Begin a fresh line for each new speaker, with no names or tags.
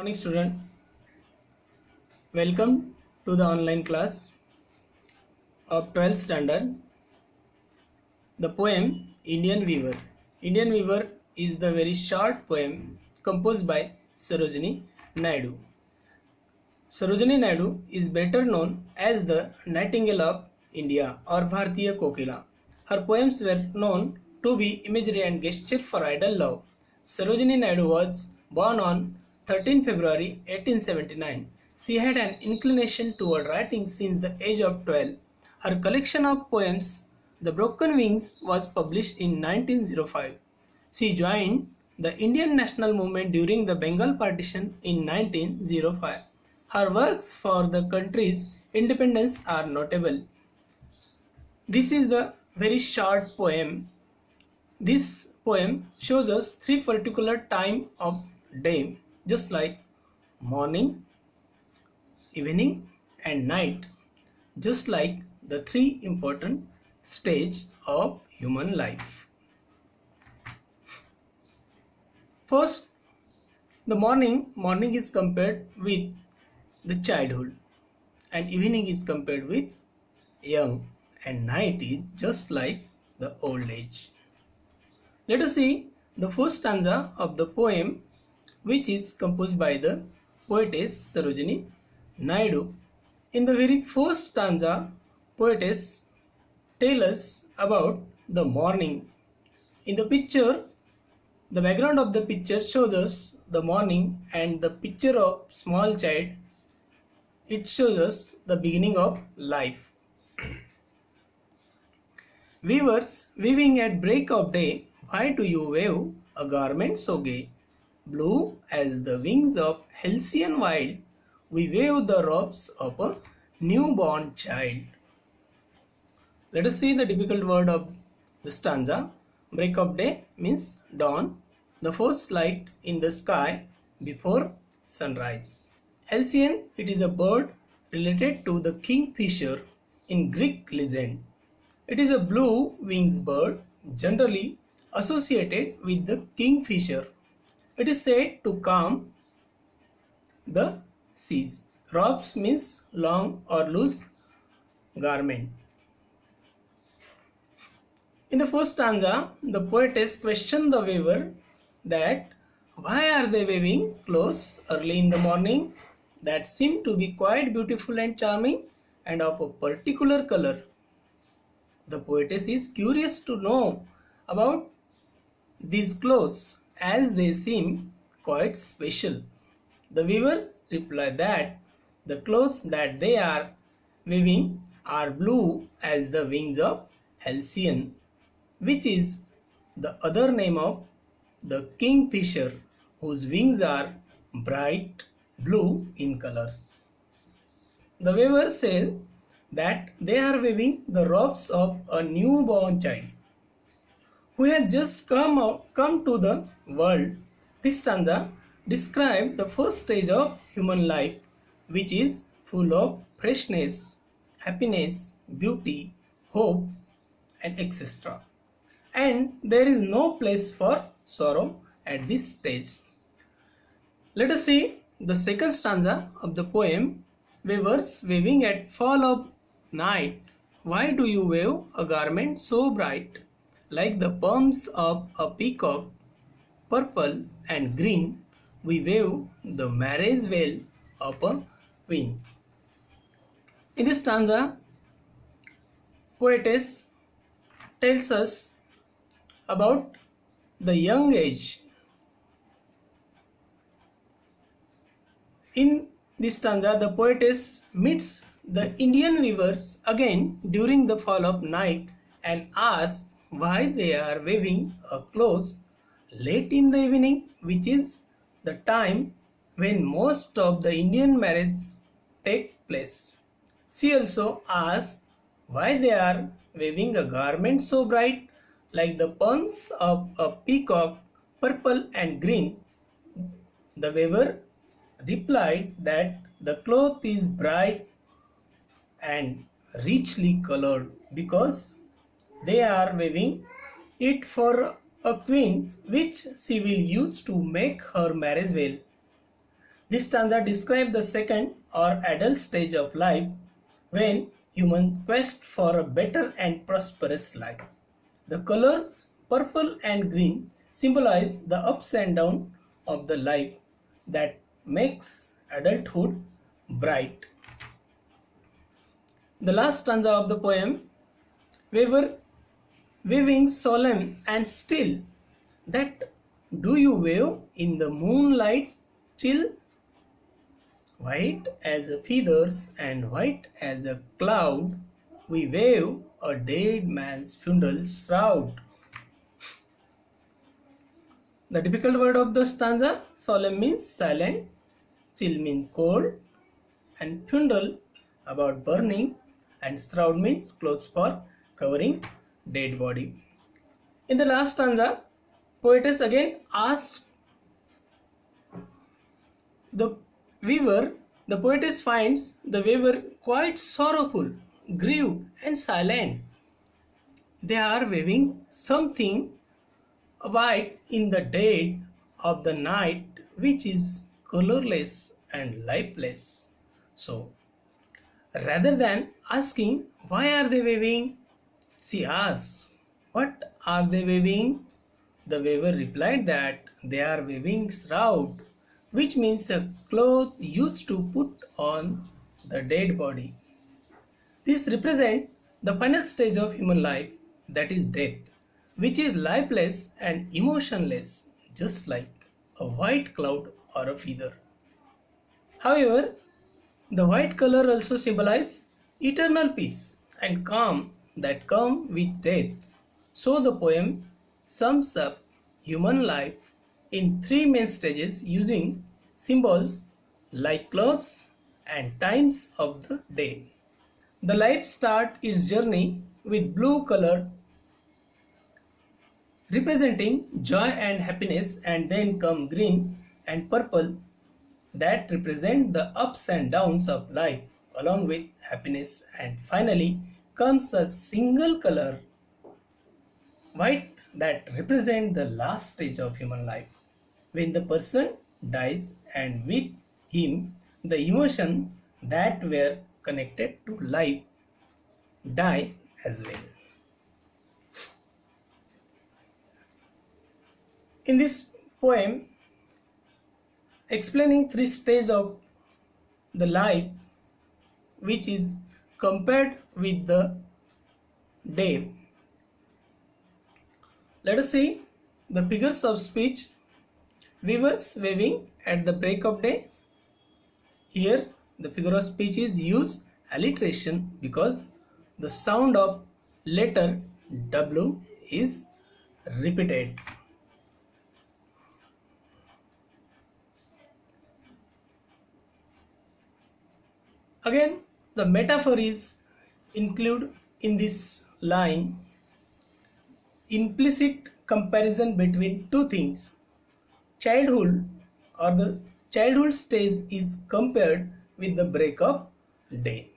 Morning student, welcome to the online class of 12th standard. The poem Indian Weaver. Indian Weaver is the very short poem composed by Sarojini Naidu. Sarojini Naidu is better known as the Nightingale of India or Bharatiya Kokila. Her poems were known to be imagery and gesture for idle love. Sarojini Naidu was born on 13 February 1879. She had an inclination toward writing since the age of 12. Her collection of poems, The Broken Wings, was published in 1905. She joined the Indian national movement during the Bengal partition in 1905. Her works for the country's independence are notable. This is the very short poem. This poem shows us three particular time of day, just like morning, evening and night, just like the three important stage of human life. First, the morning is compared with the childhood and evening is compared with young and night is just like the old age. Let us see the first stanza of the poem, which is composed by the poetess Sarojini Naidu. In the very first stanza, poetess tells us about the morning. In the picture, the background of the picture shows us the morning, and the picture of small child, it shows us the beginning of life. Weavers, weaving at break of day, why do you wave a garment so gay? Blue as the wings of halcyon wild, we wave the robes of a newborn child. Let us see the difficult word of the stanza. Break of day means dawn, the first light in the sky before sunrise. Halcyon, it is a bird related to the kingfisher in Greek legend. It is a blue wings bird generally associated with the kingfisher. It is said to calm the seas. Robes means long or loose garment. In the first stanza, the poetess questioned the weaver that why are they weaving clothes early in the morning that seem to be quite beautiful and charming and of a particular color. The poetess is curious to know about these clothes as they seem quite special. The weavers reply that the clothes that they are weaving are blue as the wings of Halcyon, which is the other name of the kingfisher, whose wings are bright blue in colors. The weavers say that they are weaving the robes of a newborn child who has just come to the world. This stanza describes the first stage of human life, which is full of freshness, happiness, beauty, hope, and etc. And there is no place for sorrow at this stage. Let us see the second stanza of the poem. Weavers, weaving at fall of night, why do you wave a garment so bright, like the plumes of a peacock, purple and green, we wave the marriage veil of a queen. In this stanza, poetess tells us about the young age. In this stanza, the poetess meets the Indian weavers again during the fall of night and asks why they are weaving a clothes late in the evening, which is the time when most of the Indian marriage take place. She also asks why they are weaving a garment so bright like the plumes of a peacock, purple and green. The weaver replied that the cloth is bright and richly colored because they are weaving it for a queen which she will use to make her marriage veil. This stanza describes the second or adult stage of life when humans quest for a better and prosperous life. The colors purple and green symbolize the ups and downs of the life that makes adulthood bright. The last stanza of the poem, Waver, waving solemn and still, that do you wave in the moonlight chill? White as a feathers and white as a cloud, we wave a dead man's funeral shroud. The typical word of the stanza, solemn means silent, chill means cold, and funeral about burning, and shroud means clothes for covering dead body. In the last stanza, poetess again asks the weaver, the poetess finds the weaver quite sorrowful, grieved, and silent. They are weaving something white in the dead of the night, which is colorless and lifeless. So, rather than asking why are they weaving, she asks, what are they weaving? The weaver replied that they are weaving shroud, which means a cloth used to put on the dead body. This represents the final stage of human life, that is death, which is lifeless and emotionless, just like a white cloud or a feather. However, the white color also symbolizes eternal peace and calm that come with death. So the poem sums up human life in three main stages using symbols like clothes and times of the day. The life starts its journey with blue color representing joy and happiness, and then come green and purple that represent the ups and downs of life along with happiness, and finally comes a single color white that represent the last stage of human life when the person dies, and with him the emotion that were connected to life die as well. In this poem, explaining three stages of the life which is compared with the day, let us see the figures of speech. Weavers waving at the break of day. Here the figure of speech is use alliteration because the sound of letter W is repeated. Again, the metaphor is include in this line implicit comparison between two things. Childhood or the childhood stage is compared with the break of day.